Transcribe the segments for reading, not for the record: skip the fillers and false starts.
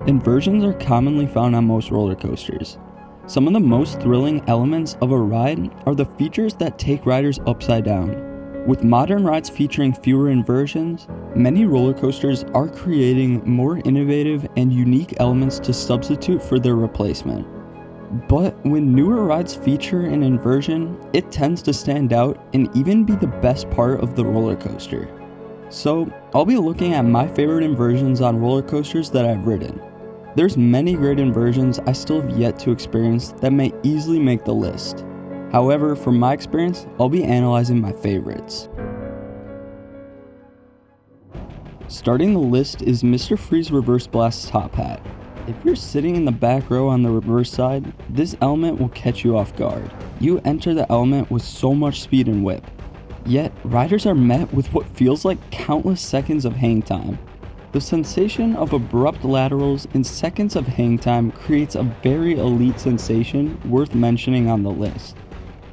Inversions are commonly found on most roller coasters. Some of the most thrilling elements of a ride are the features that take riders upside down. With modern rides featuring fewer inversions, many roller coasters are creating more innovative and unique elements to substitute for their replacement. But when newer rides feature an inversion, it tends to stand out and even be the best part of the roller coaster. So, I'll be looking at my favorite inversions on roller coasters that I've ridden. There's many great inversions I still have yet to experience that may easily make the list. However, from my experience, I'll be analyzing my favorites. Starting the list is Mr. Freeze Reverse Blast Top Hat. If you're sitting in the back row on the reverse side, this element will catch you off guard. You enter the element with so much speed and whip. Yet, riders are met with what feels like countless seconds of hang time. The sensation of abrupt laterals and seconds of hang time creates a very elite sensation worth mentioning on the list.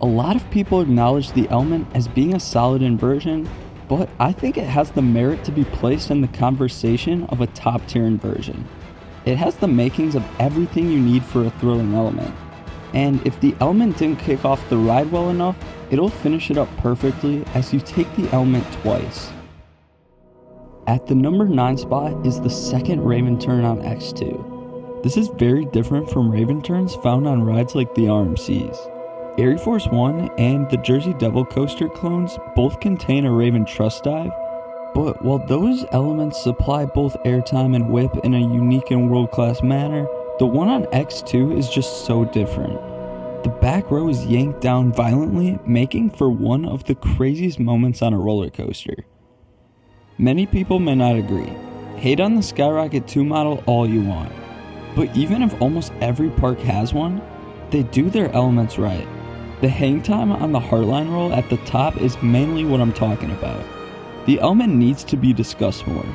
A lot of people acknowledge the element as being a solid inversion, but I think it has the merit to be placed in the conversation of a top tier inversion. It has the makings of everything you need for a thrilling element. And if the element didn't kick off the ride well enough, it'll finish it up perfectly as you take the element twice. At the number 9 spot is the second Raven turn on X2. This is very different from Raven turns found on rides like the RMCs. Air Force One and the Jersey Devil Coaster clones both contain a Raven Trust Dive, but while those elements supply both airtime and whip in a unique and world-class manner, the one on X2 is just so different. The back row is yanked down violently, making for one of the craziest moments on a roller coaster. Many people may not agree. Hate on the Skyrocket 2 model all you want. But even if almost every park has one, they do their elements right. The hang time on the Heartline roll at the top is mainly what I'm talking about. The element needs to be discussed more.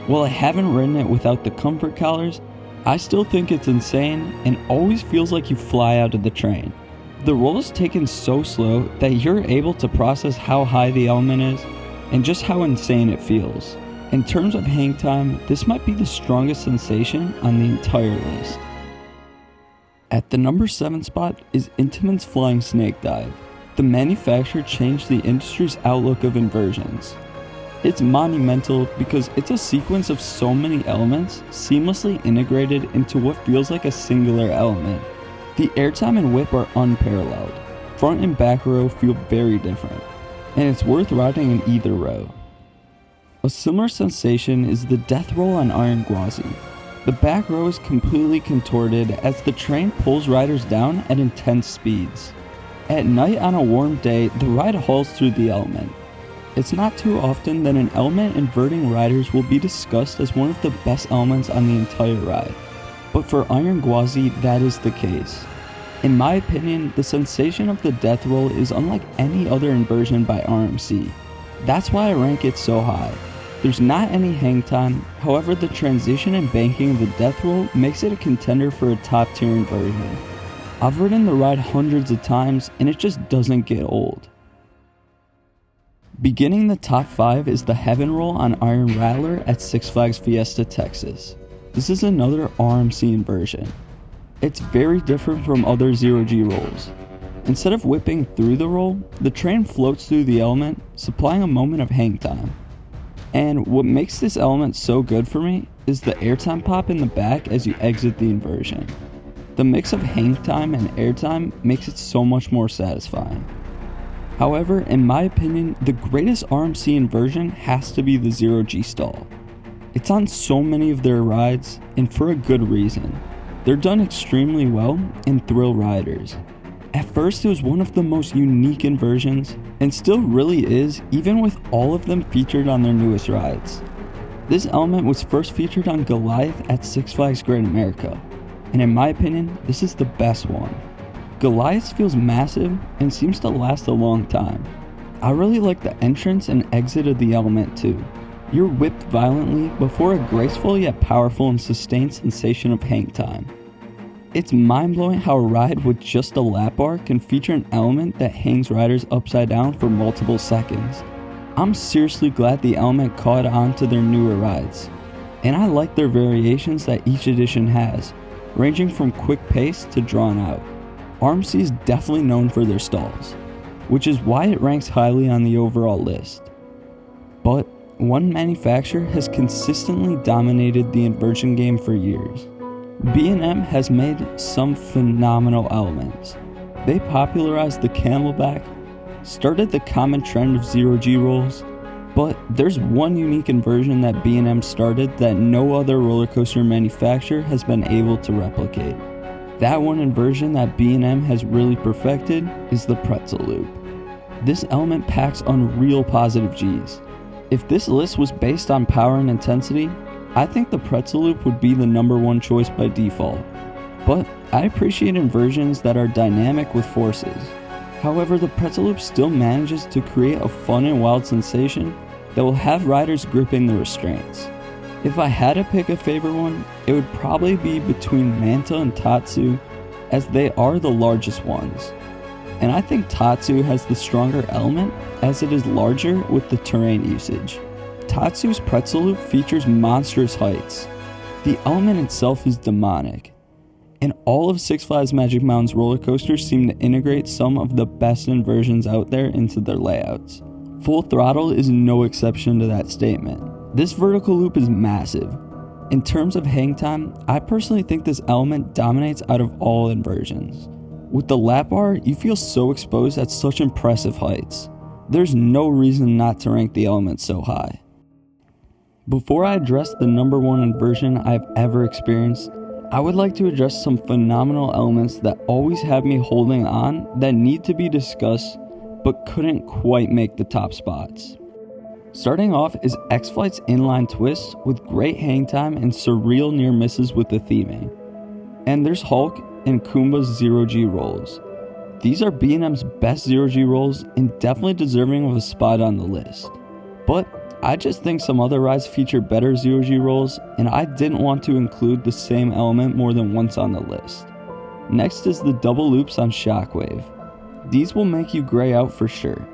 While I haven't ridden it without the comfort collars, I still think it's insane and always feels like you fly out of the train. The roll is taken so slow that you're able to process how high the element is and just how insane it feels. In terms of hang time, this might be the strongest sensation on the entire list. At the number 7 spot is Intamin's Flying Snake Dive. The manufacturer changed the industry's outlook of inversions. It's monumental because it's a sequence of so many elements seamlessly integrated into what feels like a singular element. The airtime and whip are unparalleled. Front and back row feel very different, and it's worth riding in either row. A similar sensation is the death roll on Iron Gwazi. The back row is completely contorted as the train pulls riders down at intense speeds. At night on a warm day, the ride hauls through the element. It's not too often that an element inverting riders will be discussed as one of the best elements on the entire ride, but for Iron Gwazi, that is the case. In my opinion, the sensation of the death roll is unlike any other inversion by RMC. That's why I rank it so high. There's not any hang time, however the transition and banking of the death roll makes it a contender for a top tier inversion. I've ridden the ride hundreds of times and it just doesn't get old. Beginning the top 5 is the Heaven Roll on Iron Rattler at Six Flags Fiesta, Texas. This is another RMC inversion. It's very different from other 0G rolls. Instead of whipping through the roll, the train floats through the element, supplying a moment of hang time. And what makes this element so good for me is the airtime pop in the back as you exit the inversion. The mix of hang time and airtime makes it so much more satisfying. However, in my opinion, the greatest RMC inversion has to be the 0G stall. It's on so many of their rides, and for a good reason. They're done extremely well and thrill riders. At first it was one of the most unique inversions, and still really is even with all of them featured on their newest rides. This element was first featured on Goliath at Six Flags Great America, and in my opinion, this is the best one. Goliath feels massive and seems to last a long time. I really like the entrance and exit of the element too. You're whipped violently before a graceful yet powerful and sustained sensation of hang time. It's mind-blowing how a ride with just a lap bar can feature an element that hangs riders upside down for multiple seconds. I'm seriously glad the element caught on to their newer rides. and I like their variations that each edition has, ranging from quick pace to drawn out. RMC is definitely known for their stalls, which is why it ranks highly on the overall list. But one manufacturer has consistently dominated the inversion game for years. B&M has made some phenomenal elements. They popularized the camelback, started the common trend of zero-G rolls, but there's one unique inversion that B&M started that no other roller coaster manufacturer has been able to replicate. That one inversion that B&M has really perfected is the pretzel loop. This element packs unreal positive Gs. If this list was based on power and intensity, I think the pretzel loop would be the #1 choice by default. But I appreciate inversions that are dynamic with forces. However, the pretzel loop still manages to create a fun and wild sensation that will have riders gripping the restraints. If I had to pick a favorite one, it would probably be between Manta and Tatsu, as they are the largest ones. And I think Tatsu has the stronger element as it is larger with the terrain usage. Tatsu's pretzel loop features monstrous heights. The element itself is demonic. And all of Six Flags Magic Mountain's roller coasters seem to integrate some of the best inversions out there into their layouts. Full Throttle is no exception to that statement. This vertical loop is massive. In terms of hang time, I personally think this element dominates out of all inversions. With the lap bar, you feel so exposed at such impressive heights. There's no reason not to rank the element so high. Before I address the #1 inversion I've ever experienced, I would like to address some phenomenal elements that always have me holding on that need to be discussed but couldn't quite make the top spots. Starting off is X-Flight's inline twists with great hang time and surreal near misses with the theming. And there's Hulk and Kumba's zero-G rolls. These are B&M's best zero-G rolls and definitely deserving of a spot on the list. But I just think some other rides feature better zero-G rolls, and I didn't want to include the same element more than once on the list. Next is the double loops on Shockwave. These will make you gray out for sure.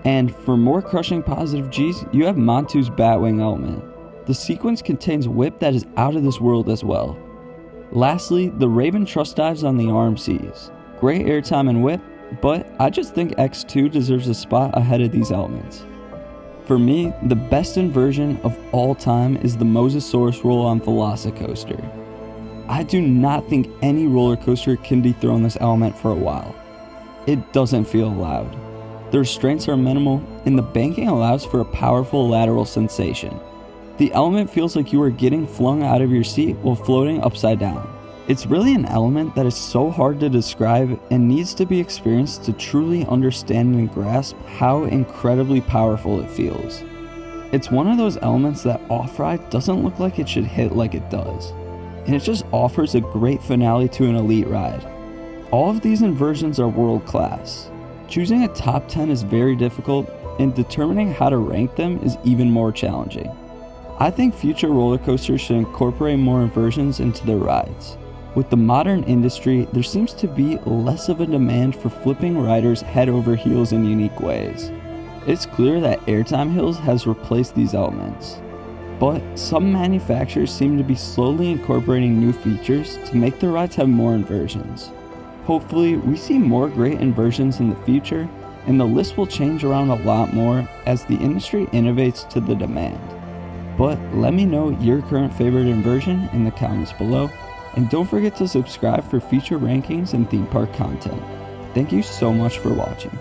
And for more crushing positive Gs, you have Montu's Batwing element. The sequence contains whip that is out of this world as well. Lastly, the Raven Trust Dives on the RMCs. Great airtime and whip, but I just think X2 deserves a spot ahead of these elements. For me, the best inversion of all time is the Mosasaurus roll on Velocicoaster. I do not think any roller coaster can dethrone this element for a while. It doesn't feel loud. The restraints are minimal, and the banking allows for a powerful lateral sensation. The element feels like you are getting flung out of your seat while floating upside down. It's really an element that is so hard to describe and needs to be experienced to truly understand and grasp how incredibly powerful it feels. It's one of those elements that off-ride doesn't look like it should hit like it does, and it just offers a great finale to an elite ride. All of these inversions are world class. Choosing a top 10 is very difficult, and determining how to rank them is even more challenging. I think future roller coasters should incorporate more inversions into their rides. With the modern industry, there seems to be less of a demand for flipping riders head over heels in unique ways. It's clear that Airtime Hills has replaced these elements, but some manufacturers seem to be slowly incorporating new features to make their rides have more inversions. Hopefully, we see more great inversions in the future, and the list will change around a lot more as the industry innovates to the demand. But let me know your current favorite inversion in the comments below, and don't forget to subscribe for future rankings and theme park content. Thank you so much for watching.